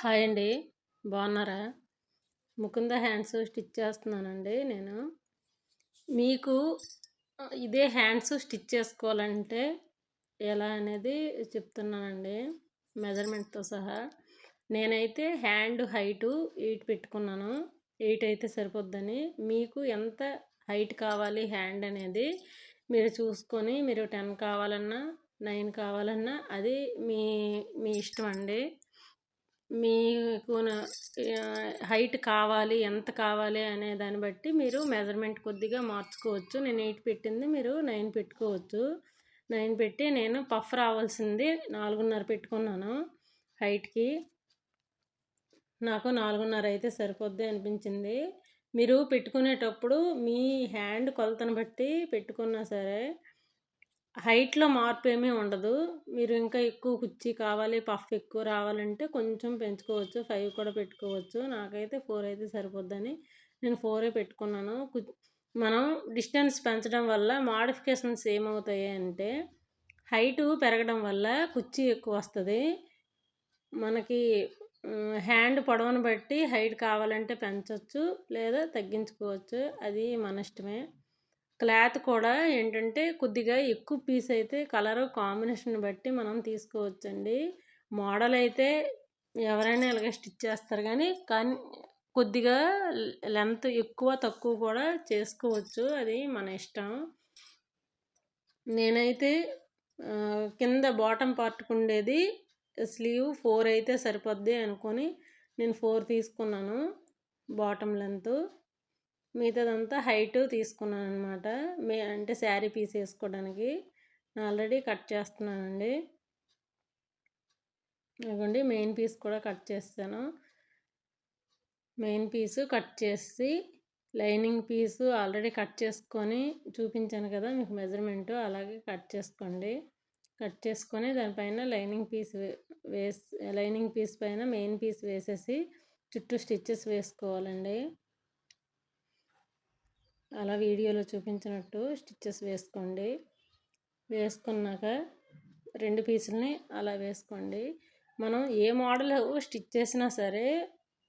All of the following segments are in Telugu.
హాయ్ అండి. బాగున్నారా? ముకుంద హ్యాండ్స్ స్టిచ్ చేస్తున్నానండి నేను. మీకు ఇదే హ్యాండ్స్ స్టిచ్ చేసుకోవాలంటే ఎలా అనేది చెప్తున్నానండి, మెజర్మెంట్తో సహా. నేనైతే హ్యాండ్ హైటు 8 పెట్టుకున్నాను. 8 అయితే సరిపోద్దని. మీకు ఎంత హైట్ కావాలి హ్యాండ్ అనేది మీరు చూసుకొని, మీరు 10 కావాలన్నా 9 కావాలన్నా అది మీ మీ ఇష్టం అండి. మీకు హైట్ కావాలి, ఎంత కావాలి అనే దాన్ని బట్టి మీరు మెజర్మెంట్ కొద్దిగా మార్చుకోవచ్చు. నేను 8 పెట్టింది మీరు 9 పెట్టుకోవచ్చు. 9 పెట్టి నేను పఫ్ రావాల్సింది 4.5 పెట్టుకున్నాను హైట్కి. నాకు 4.5 అయితే సరిపోద్ది అనిపించింది. మీరు పెట్టుకునేటప్పుడు మీ హ్యాండ్ కొలతను బట్టి పెట్టుకున్నా సరే హైట్లో మార్పు ఏమీ ఉండదు. మీరు ఇంకా ఎక్కువ కుర్చీ కావాలి, పఫ్ ఎక్కువ రావాలంటే కొంచెం పెంచుకోవచ్చు, 5 కూడా పెట్టుకోవచ్చు. నాకైతే 4 అయితే సరిపోద్దని నేను 4 పెట్టుకున్నాను. మనం డిస్టెన్స్ పెంచడం వల్ల మోడిఫికేషన్స్ ఏమవుతాయి అంటే హైటు పెరగడం వల్ల కుర్చీ ఎక్కువ వస్తుంది. మనకి హ్యాండ్ పొడవును బట్టి హైట్ కావాలంటే పెంచవచ్చు లేదా తగ్గించుకోవచ్చు, అది మన ఇష్టమే. క్లాత్ కూడా ఏంటంటే కొద్దిగా ఎక్కువ పీస్ అయితే కలరు కాంబినేషన్ బట్టి మనం తీసుకోవచ్చండి. మోడల్ అయితే ఎవరైనా ఇలాగ స్టిచ్ చేస్తారు, కానీ కొద్దిగా లెంత్ ఎక్కువ తక్కువ కూడా చేసుకోవచ్చు, అది మన ఇష్టం. నేనైతే కింద బాటమ్ పార్ట్కి ఉండేది స్లీవ్ 4 అయితే సరిపోద్ది అనుకొని నేను 4 తీసుకున్నాను బాటమ్ లెంత్. మిగతాదంతా హైట్ తీసుకున్నాను అనమాట. అంటే శారీ పీస్ వేసుకోవడానికి. ఆల్రెడీ కట్ చేస్తున్నానండి. ఇదిగోండి మెయిన్ పీస్ కూడా కట్ చేస్తాను. మెయిన్ పీసు కట్ చేసి లైనింగ్ పీసు ఆల్రెడీ కట్ చేసుకొని చూపించాను కదా మీకు మెజర్మెంటు, అలాగే కట్ చేసుకోండి. కట్ చేసుకొని దానిపైన లైనింగ్ పీస్ పైన మెయిన్ పీస్ వేసేసి చుట్టూ స్టిచ్చెస్ వేసుకోవాలండి. అలా వీడియోలో చూపించినట్టు స్టిచ్చెస్ వేసుకోండి. వేసుకున్నాక 2 పీసులని అలా వేసుకోండి. మనం ఏ మోడల్ స్టిచ్ చేసినా సరే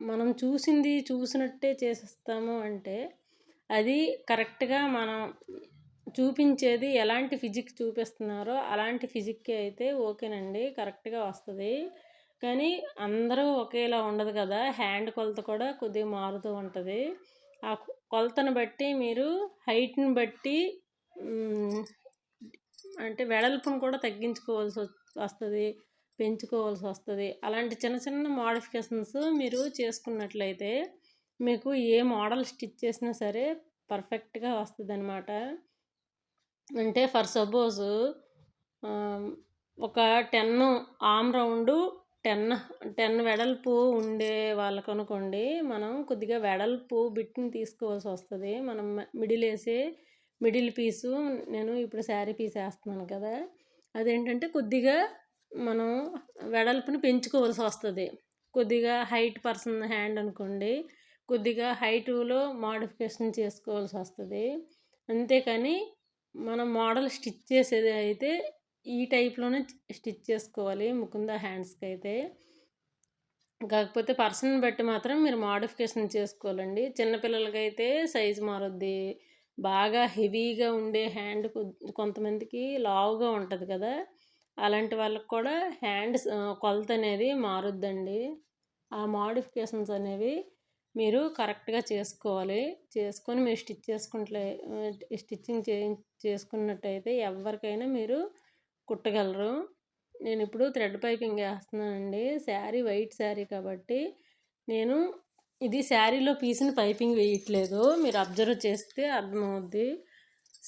మనం చూసినట్టే చేసేస్తాము అంటే అది కరెక్ట్గా మనం చూపించేది ఎలాంటి ఫిజిక్ చూపిస్తున్నారో అలాంటి ఫిజిక్కి అయితే ఓకేనండి, కరెక్ట్గా వస్తుంది. కానీ అందరూ ఒకేలా ఉండదు కదా, హ్యాండ్ కొలత కూడా కొద్దిగా మారుతూ ఉంటుంది. ఆ కొలతను బట్టి మీరు హైట్ని బట్టి అంటే వెడల్పును కూడా తగ్గించుకోవాల్సి వస్తుంది, పెంచుకోవాల్సి వస్తుంది. అలాంటి చిన్న చిన్న మోడిఫికేషన్స్ మీరు చేసుకున్నట్లయితే మీకు ఏ మోడల్ స్టిచ్ చేసినా సరే పర్ఫెక్ట్గా వస్తుంది అనమాట. అంటే ఫర్ సపోజ్ ఒక 10 ఆమ్ రౌండు 10 వెడల్పు ఉండే వాళ్ళకు అనుకోండి, మనం కొద్దిగా వెడల్పు బిట్ని తీసుకోవాల్సి వస్తుంది. మనం మిడిల్ పీసు నేను ఇప్పుడు శారీ పీస్ వేస్తున్నాను కదా, అదేంటంటే కొద్దిగా మనం వెడల్పుని పెంచుకోవాల్సి వస్తుంది. కొద్దిగా హైట్ పర్సన్ హ్యాండ్ అనుకోండి, కొద్దిగా హైటులో మోడిఫికేషన్ చేసుకోవాల్సి వస్తుంది. అంతేకాని మనం మోడల్ స్టిచ్ చేసేది అయితే ఈ టైప్లోనే స్టిచ్ చేసుకోవాలి ముకుంద హ్యాండ్స్కి అయితే. కాకపోతే పర్సన్ బట్టి మాత్రం మీరు మోడిఫికేషన్ చేసుకోవాలండి. చిన్నపిల్లలకైతే సైజు మారుద్ది, బాగా హెవీగా ఉండే హ్యాండ్ కొంతమందికి లావుగా ఉంటుంది కదా, అలాంటి వాళ్ళకి కూడా హ్యాండ్ కొలత అనేది మారుద్దండి. ఆ మోడిఫికేషన్స్ అనేవి మీరు కరెక్ట్గా చేసుకోవాలి. చేసుకొని మీరు స్టిచ్చింగ్ చేసుకున్నట్టయితే ఎవరికైనా మీరు కుట్టగలరు. నేను ఇప్పుడు థ్రెడ్ పైపింగ్ వేస్తున్నానండి. శారీ వైట్ శారీ కాబట్టి నేను ఇది శారీలో పీస్ని పైపింగ్ వేయట్లేదు, మీరు అబ్జర్వ్ చేస్తే అర్థమవుద్ది.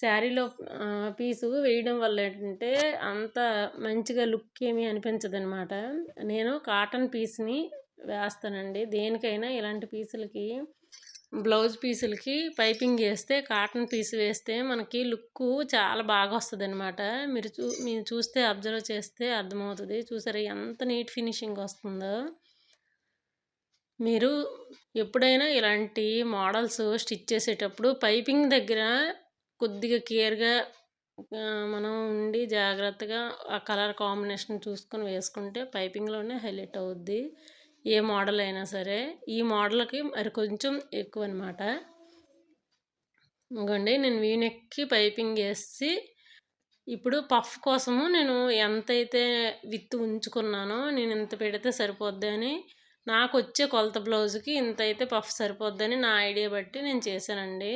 శారీలో పీసు వేయడం వల్ల ఏంటంటే అంత మంచిగా లుక్ ఏమీ అనిపించదు అనమాట. నేను కాటన్ పీస్ని వేస్తానండి దేనికైనా. ఇలాంటి పీసులకి బ్లౌజ్ పీసులకి పైపింగ్ వేస్తే కాటన్ పీస్ వేస్తే మనకి లుక్ చాలా బాగా వస్తుంది అనమాట. మీరు చూస్తే అబ్జర్వ్ చేస్తే అర్థమవుతుంది. చూసారా ఎంత నీట్ ఫినిషింగ్ వస్తుందో. మీరు ఎప్పుడైనా ఇలాంటి మోడల్స్ స్టిచ్ చేసేటప్పుడు పైపింగ్ దగ్గర కొద్దిగా కేర్గా మనం ఉండి జాగ్రత్తగా ఆ కలర్ కాంబినేషన్ చూసుకొని వేసుకుంటే పైపింగ్లోనే హైలైట్ అవుద్ది. ఏ మోడల్ అయినా సరే. ఈ మోడల్‌కి మరి కొంచెం ఎక్కువ అనమాట. ఇంగోండి నేను వీ నెక్‌కి పైపింగ్ ఏసి, ఇప్పుడు పఫ్ కోసము నేను ఎంతైతే విత్ ఉంచుకున్నానో, నేను ఇంత పెడితే సరిపోద్ది అని, నాకొచ్చే కొలత బ్లౌజ్‌కి ఇంతైతే పఫ్ సరిపోద్దని నా ఐడియా బట్టి నేను చేశానండి.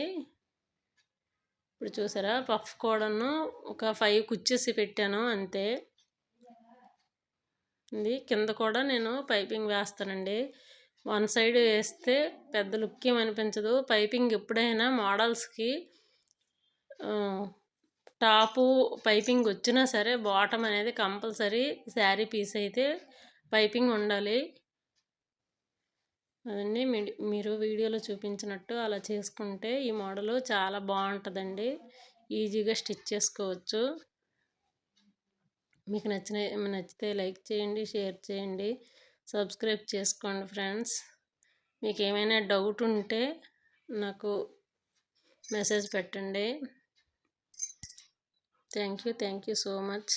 ఇప్పుడు చూసారా పఫ్ కూడాను ఒక 5 కుచ్చేసి పెట్టాను అంతే. ఇది కింద కూడా నేను పైపింగ్ వేస్తానండి. వన్ సైడ్ వేస్తే పెద్ద లుక్ ఏమి అనిపించదు. పైపింగ్ ఎప్పుడైనా మోడల్స్‌కి టాపు పైపింగ్ వచ్చినా సరే బాటమ్ అనేది కంపల్సరీ శారీ పీస్ అయితే పైపింగ్ ఉండాలి. అదండి మీరు వీడియోలో చూపించినట్టు అలా చేసుకుంటే ఈ మోడలు చాలా బాగుంటుందండి. ఈజీగా స్టిచ్ చేసుకోవచ్చు. మీకు నచ్చితే లైక్ చేయండి, షేర్ చేయండి, సబ్స్క్రైబ్ చేసుకోండి ఫ్రెండ్స్. మీకు ఏమైనా డౌట్ ఉంటే నాకు మెసేజ్ పెట్టండి. Thank you so much.